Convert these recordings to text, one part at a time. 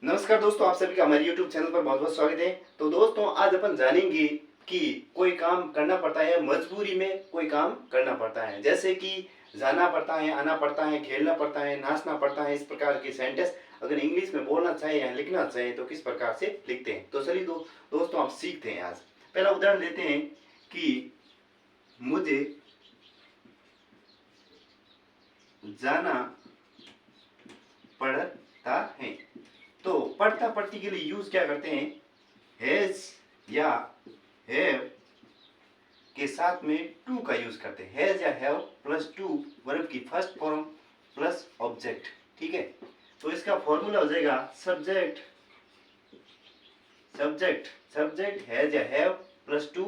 नमस्कार दोस्तों, आप सभी का हमारे YouTube चैनल पर बहुत बहुत स्वागत है। तो दोस्तों, आज अपन जानेंगे कि कोई काम करना पड़ता है, मजबूरी में कोई काम करना पड़ता है, जैसे कि जाना पड़ता है, आना पड़ता है, खेलना पड़ता है, नाचना पड़ता है। इस प्रकार के सेंटेंस अगर इंग्लिश में बोलना चाहे या लिखना चाहे तो किस प्रकार से लिखते हैं। तो चलिए दोस्तों, आप सीखते हैं। आज पहला उदाहरण लेते हैं कि मुझे जाना पड़ता है। तो पढ़ता पढ़ती के लिए यूज क्या करते हैं? हैज या हैव के साथ में टू का यूज करते हैं। हैज या हैव प्लस टू वर्ब की फर्स्ट फॉर्म प्लस ऑब्जेक्ट। ठीक है, तो इसका फॉर्मूला हो जाएगा सब्जेक्ट सब्जेक्ट सब्जेक्ट हैज या हैव प्लस टू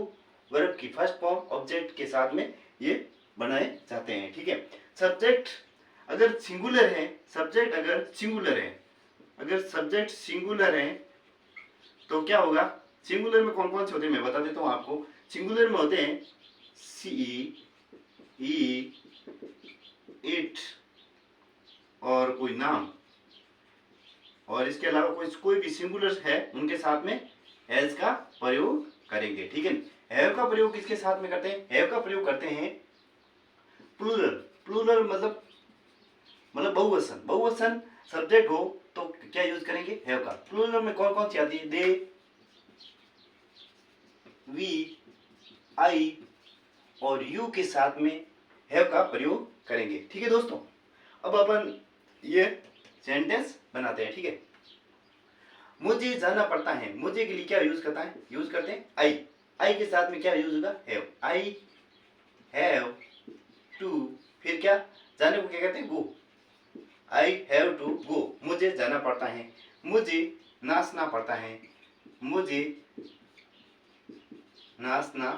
वर्ब की फर्स्ट फॉर्म ऑब्जेक्ट के साथ में ये बनाए जाते हैं। ठीक है, सब्जेक्ट अगर सिंगुलर है, सब्जेक्ट अगर सिंगुलर है, अगर सब्जेक्ट सिंगुलर है तो क्या होगा? सिंगुलर में कौन कौन से होते हैं मैं बता देता हूँ आपको। सिंगुलर में होते हैं सी, ई, इट और कोई नाम, और इसके अलावा कोई भी सिंगुलर है उनके साथ में हैज का प्रयोग करेंगे। ठीक है, हैव का प्रयोग किसके साथ में करते हैं? हैव का प्रयोग करते हैं प्लूरल। प्लूरल मतलब बहुवचन। बहुवचन सब्जेक्ट हो तो क्या यूज करेंगे? हैव का। प्लूरल में कौन कौन सी आती है? दे, वी, आई और यू के साथ में हैव का प्रयोग करेंगे। ठीक है दोस्तों, अब अपन ये सेंटेंस बनाते हैं। ठीक है, मुझे जाना पड़ता है, मुझे के लिए क्या यूज करते हैं आई। आई के साथ में क्या यूज होगा? हैव। आई हैव टू, फिर क्या? जाने को क्या कहते हैं? Go. I have to go. मुझे जाना पड़ता है, मुझे नाचना पड़ता है, मुझे नाचना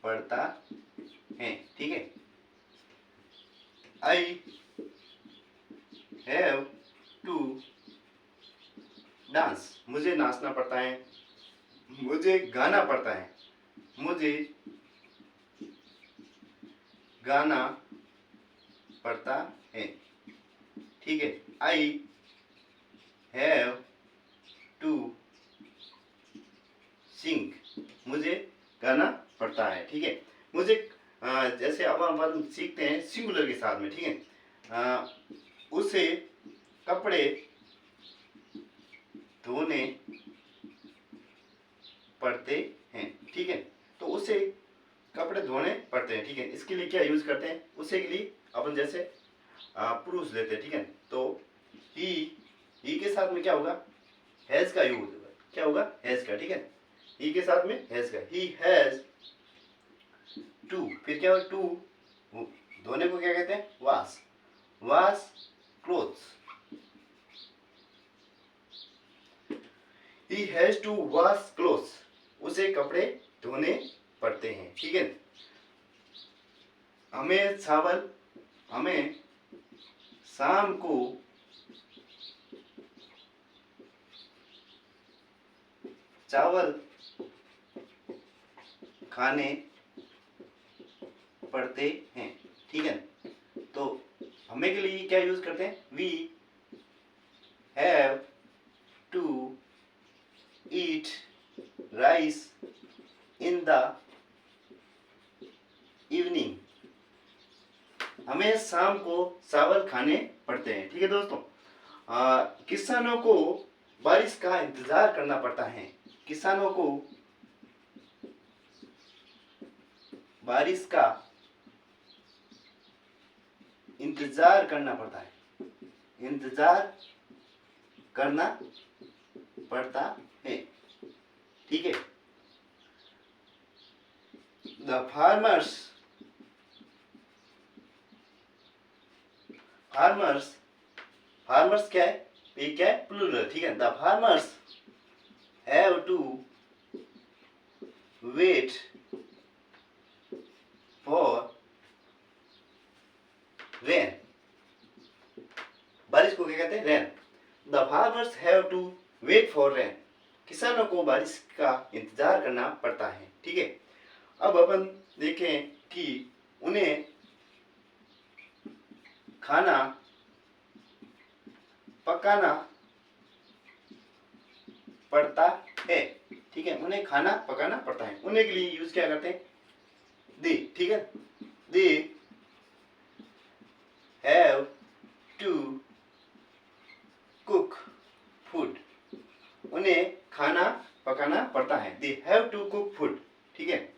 पड़ता है। ठीक है, आई हैव टू डांस। मुझे नाचना पड़ता है, मुझे गाना पड़ता है, मुझे गाना पड़ता है। ठीक है, आई हैव टू सिंग। मुझे गाना पड़ता है। ठीक है, मुझे जैसे अब हम सीखते हैं सिंगुलर के साथ में। ठीक है, उसे कपड़े धोने पड़ते हैं। ठीक है, तो उसे कपड़े धोने पड़ते हैं। ठीक है, इसके लिए क्या यूज करते हैं? उसे के लिए अपन जैसे पुरुष लेते हैं। ठीक है, तो ही के साथ में क्या होगा? हैज का यूज होगा। क्या होगा? हैज का। ठीक है, ही के साथ में हैज का। ही हैज टू, फिर क्या होगा? टू धोने को क्या कहते हैं? Wash. Wash clothes. He has to wash clothes. उसे कपड़े धोने पड़ते हैं। ठीक है, हमें शाम को चावल खाने पड़ते हैं। ठीक है, तो हमें के लिए क्या यूज करते हैं? We have to eat rice in the evening. हमें शाम को चावल खाने पड़ते हैं। ठीक है दोस्तों, किसानों को बारिश का इंतजार करना पड़ता है। किसानों को बारिश का इंतजार करना पड़ता है। इंतजार करना पड़ता है। ठीक है, द फार्मर्स फार्मर्स क्या है? ये क्या है? प्लूरल। ठीक है, the farmers have to wait for rain. बारिश को क्या कहते हैं? Rain. The farmers have to wait for rain. किसानों को बारिश का इंतजार करना पड़ता है। ठीक है, अब अपन देखें कि उन्हें खाना पकाना पड़ता है, ठीक है, उन्हें खाना पकाना पड़ता है, उन्हें के लिए यूज क्या करते हैं, दे, ठीक है, they have to cook food, उन्हें खाना पकाना पड़ता है, they have to cook food, ठीक है।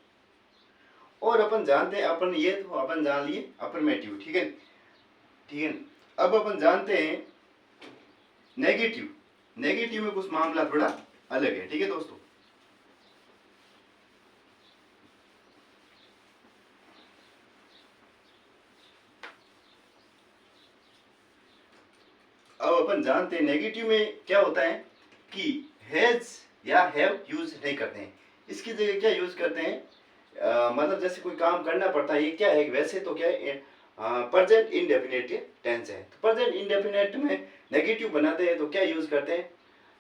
और अपन जानते हैं, अपन ये तो अपन जान लिए अफर्मेटिव, ठीक है, ठीक है। अब अपन जानते हैं नेगेटिव, नेगेटिव में कुछ मामला थोड़ा अलग है, ठीक है दोस्तों। अब अपन जानते हैं नेगेटिव में क्या होता है कि हैज या हैव यूज नहीं करते हैं, इसकी जगह क्या यूज करते हैं, मतलब जैसे कोई काम करना पड़ता है, ये क्या है वैसे तो क्या है, प्रेजेंट इंडेफिनिट टेंस है, तो प्रेजेंट इंडेफिनिट में नेगेटिव बनाते हैं तो क्या यूज करते हैं,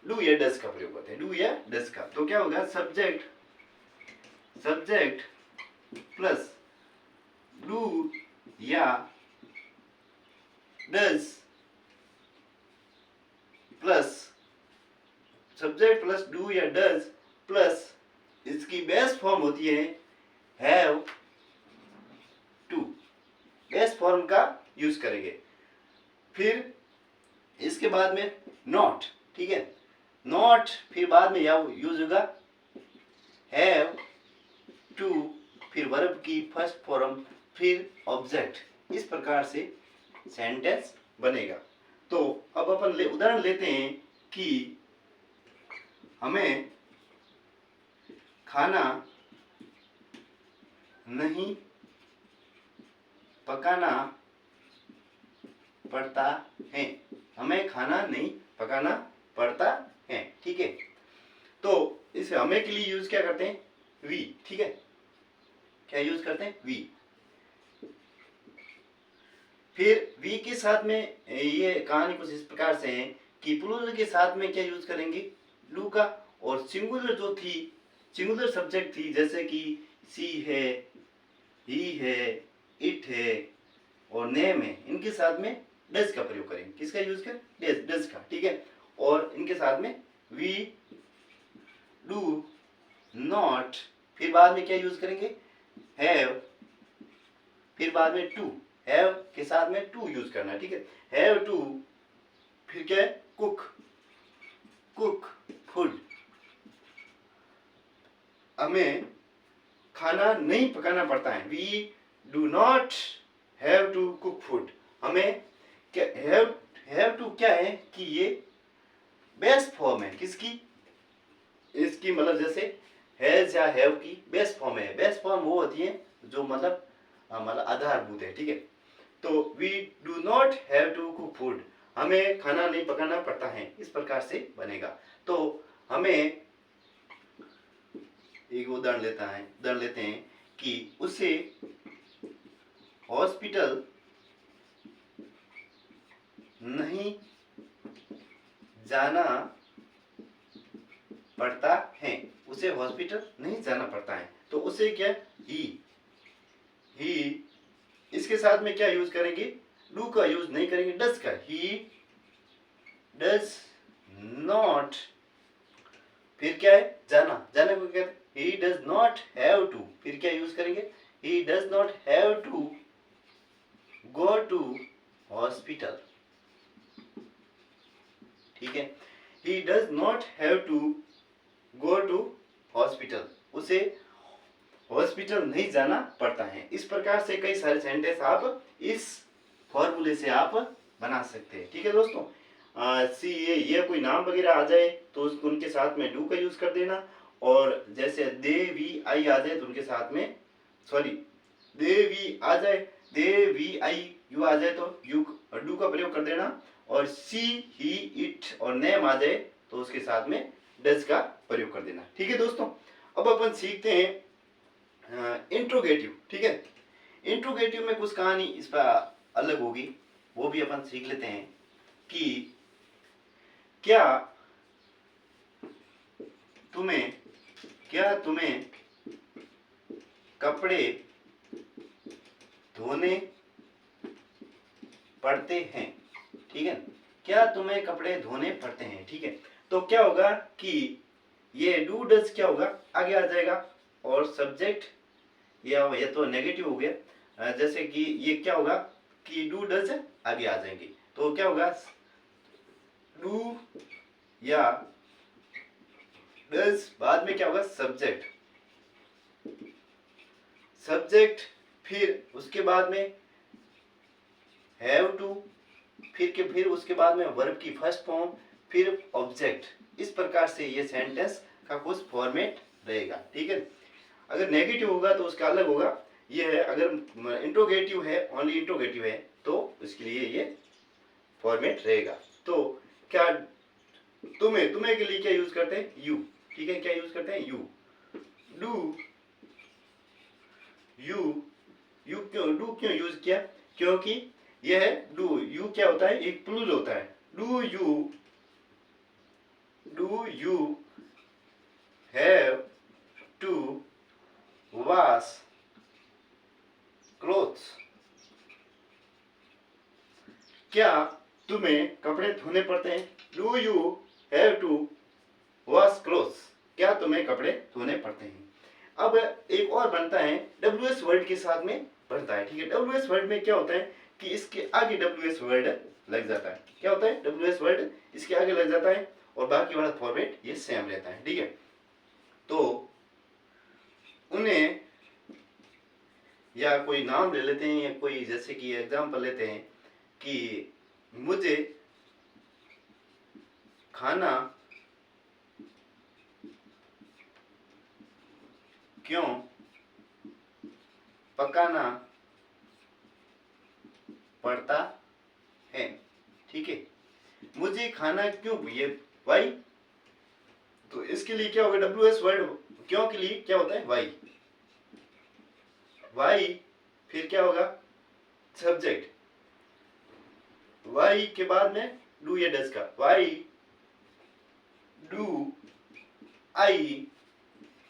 डू या डज का प्रयोग करते हैं, डू या डज का, तो क्या होगा, सब्जेक्ट, सब्जेक्ट प्लस डू या does plus subject plus do या डज प्लस इसकी बेस्ट फॉर्म होती है हैव टू, बेस्ट फॉर्म का यूज करेंगे। फिर इसके बाद में नॉट, ठीक है, नॉट, फिर बाद में यह यूज होगा हैव टू, फिर वर्ब की फर्स्ट फॉर्म, फिर ऑब्जेक्ट, इस प्रकार से सेंटेंस बनेगा। तो अब अपन उदाहरण लेते हैं कि हमें खाना नहीं पकाना पड़ता है, हमें खाना नहीं पकाना पड़ता है, ठीक है। तो इस हमें के लिए यूज क्या करते हैं, वी, ठीक है, क्या यूज करते हैं, वी। फिर वी के साथ में ये कहानी कुछ इस प्रकार से है कि प्लूरल के साथ में क्या यूज करेंगे, डू का, और सिंगुलर जो थी, सिंगुलर सब्जेक्ट थी जैसे कि सी है, ही है, इट है और नेम है, इनके साथ में डज का प्रयोग करेंगे, किसका यूज कर, डज, डज का, ठीक है। और इनके साथ में वी, डू, नॉट, फिर बाद में क्या यूज करेंगे, हैव, फिर बाद में टू, हैव के साथ में टू यूज करना है, ठीक है, हैव टू, फिर क्या है, कुक, कुक फूड, हमें खाना नहीं पकाना पड़ता है, we do not have to cook food, हमें क्या हैव टू क्या है कि ये बेस्ट फॉर्म है किसकी, इसकी मतलब जैसे हैज या हैव की बेस्ट फॉर्म है, बेस्ट फॉर्म वो होती है जो मतलब मतलब आधारभूत है, ठीक है। तो we do not have to cook food, हमें खाना नहीं पकाना पड़ता है, इस प्रकार से बनेगा। तो हमें एक उदाहरण लेते हैं कि उसे हॉस्पिटल नहीं जाना पड़ता है, उसे हॉस्पिटल नहीं जाना पड़ता है, तो उसे क्या, ही, इसके साथ में क्या यूज करेंगे, डू का यूज नहीं करेंगे, डज का, ही डज नॉट, फिर क्या है, जाना, जाने को कहते हैं he does not have to, फिर क्या यूज करेंगे, he does not have to go to hospital, ठीक है, he does not have to go to hospital, उसे हॉस्पिटल नहीं जाना पड़ता है। इस प्रकार से कई सारे सेंटेंस आप इस फॉर्मूले से आप बना सकते हैं, ठीक है दोस्तों। सी ये कोई नाम वगैरह आ जाए तो उनके साथ में डू का यूज कर देना, और जैसे दे वी आई आ जाए तो उनके साथ में, सॉरी, दे वी आ जाए, दे वी आई यू आ जाए तो यू डू का प्रयोग कर देना, और सी, ही, इट और नेम आ जाए तो उसके साथ में डज का प्रयोग कर देना, ठीक है दोस्तों। अब अपन सीखते हैं इंट्रोगेटिव, ठीक है। इंट्रोगेटिव में कुछ कहानी इस पर अलग होगी, वो भी अपन सीख लेते हैं कि क्या तुम्हें कपड़े धोने पड़ते हैं, ठीक है, क्या तुम्हें कपड़े धोने पड़ते हैं, ठीक है। तो क्या होगा कि ये डू डज क्या होगा आगे आ जाएगा, और सब्जेक्ट ये तो नेगेटिव हो गया, जैसे कि ये क्या होगा कि डू डज आगे आ जाएंगे, तो क्या होगा डू या डज बाद में क्या होगा सब्जेक्ट, सब्जेक्ट फिर उसके बाद में हैव टू, फिर उसके बाद में वर्ब की फर्स्ट फॉर्म, फिर ऑब्जेक्ट। इस प्रकार से ये सेंटेंस का कुछ फॉर्मेट रहेगा, ठीक है। अगर नेगेटिव होगा तो उसका अलग होगा, ये है अगर इंट्रोगेटिव है, ओनली इंट्रोगेटिव है, तो इसके लिए ये फॉर्मेट रहेगा। तो क्या तुम्हें के लिए क्या यूज करते हैं यू, ठीक है, क्या यूज करते हैं यू। डू यू क्यों यूज किया, क्योंकि यह है डू, यू क्या होता है एक प्लूरल होता है। Do you have to wash clothes, क्या तुम्हें कपड़े धोने पड़ते हैं। Do you have to wash clothes, क्या तुम्हें कपड़े धोने पड़ते हैं। अब एक और बनता है WS वर्ड के साथ में बनता है, ठीक है। WS वर्ड में क्या होता है कि इसके आगे WS वर्ड लग जाता है, क्या होता है WS वर्ड इसके आगे लग जाता है, और बाकी वाला फॉर्मेट ये सेम रहता है, ठीक है। तो उन्हें या कोई नाम ले लेते हैं, या कोई जैसे कि एग्जांपल लेते हैं कि मुझे खाना क्यों पकाना पड़ता है, ठीक है। मुझे खाना क्यों, ये वाई, तो इसके लिए क्या होगा WS वर्ड क्यों के लिए क्या होता है वाई, फिर क्या होगा सब्जेक्ट, वाई के बाद में डू या डज का, वाई डू आई,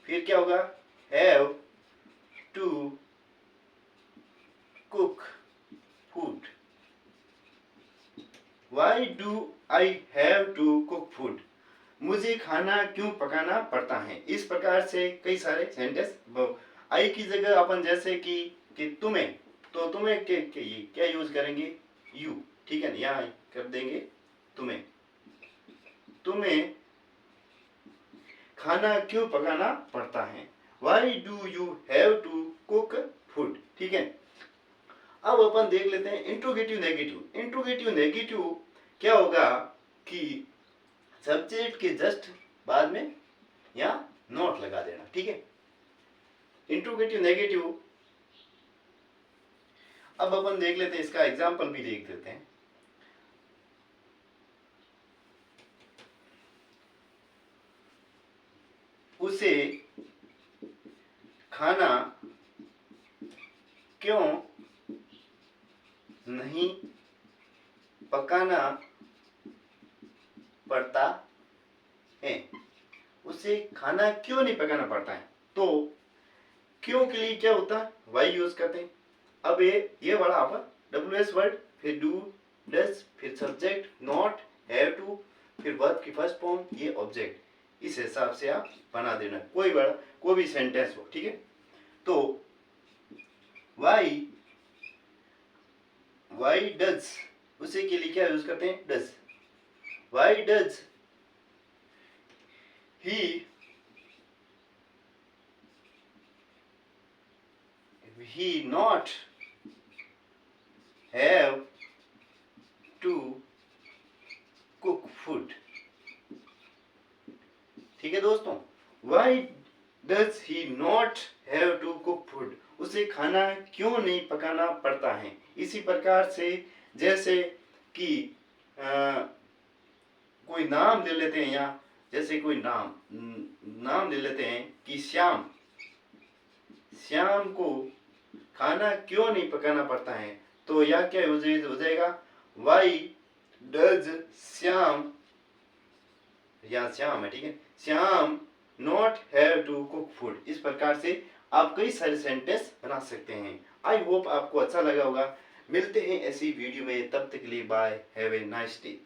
फिर क्या होगा have to cook food, why do I have to cook food, मुझे खाना क्यों पकाना पड़ता है। इस प्रकार से कई सारे सेंटेंस, आई की जगह अपन जैसे कि तुम्हें, तो तुम्हें के क्या यूज करेंगे यू, ठीक है, यहाँ कर देंगे तुम्हें खाना क्यों पकाना पड़ता है, why do you have to cook food, ठीक है। अब अपन देख लेते हैं इंट्रोगेटिव नेगेटिव। इंट्रोगेटिव नेगेटिव क्या होगा कि सब्जेक्ट के जस्ट बाद में या नॉट लगा देना, ठीक है। इंट्रोगेटिव नेगेटिव अब अपन देख लेते हैं, इसका एग्जांपल भी देख लेते हैं। उसे खाना क्यों नहीं पकाना पड़ता है, उसे खाना क्यों नहीं पकाना पड़ता है। तो क्यों के लिए क्या होता है वाई यूज करते हैं। अब ये वाला आप WS वर्ड, फिर डू डज, फिर सब्जेक्ट नॉट, हैव टू, फिर वर्ब की फर्स्ट फॉर्म, ये ऑब्जेक्ट, इस हिसाब से आप बना देना कोई वर्ड, कोई भी सेंटेंस हो, ठीक है। तो वाई डज, उसी के लिए क्या यूज करते हैं does, why does he not have to cook food, ठीक है दोस्तों। why does he not have to cook food, उसे खाना क्यों नहीं पकाना पड़ता है। इसी प्रकार से जैसे कि कोई नाम ले लेते हैं, या जैसे कोई नाम ले लेते हैं कि श्याम को खाना क्यों नहीं पकाना पड़ता है, तो या क्या यूज हो जाएगा वाई डज श्याम, या श्याम है, ठीक है, Shyam not have to cook food. इस प्रकार से आप कई सारे सेंटेंस बना सकते हैं। आई होप आपको अच्छा लगा होगा। मिलते हैं ऐसी वीडियो में, तब तक के लिए bye, have a nice day.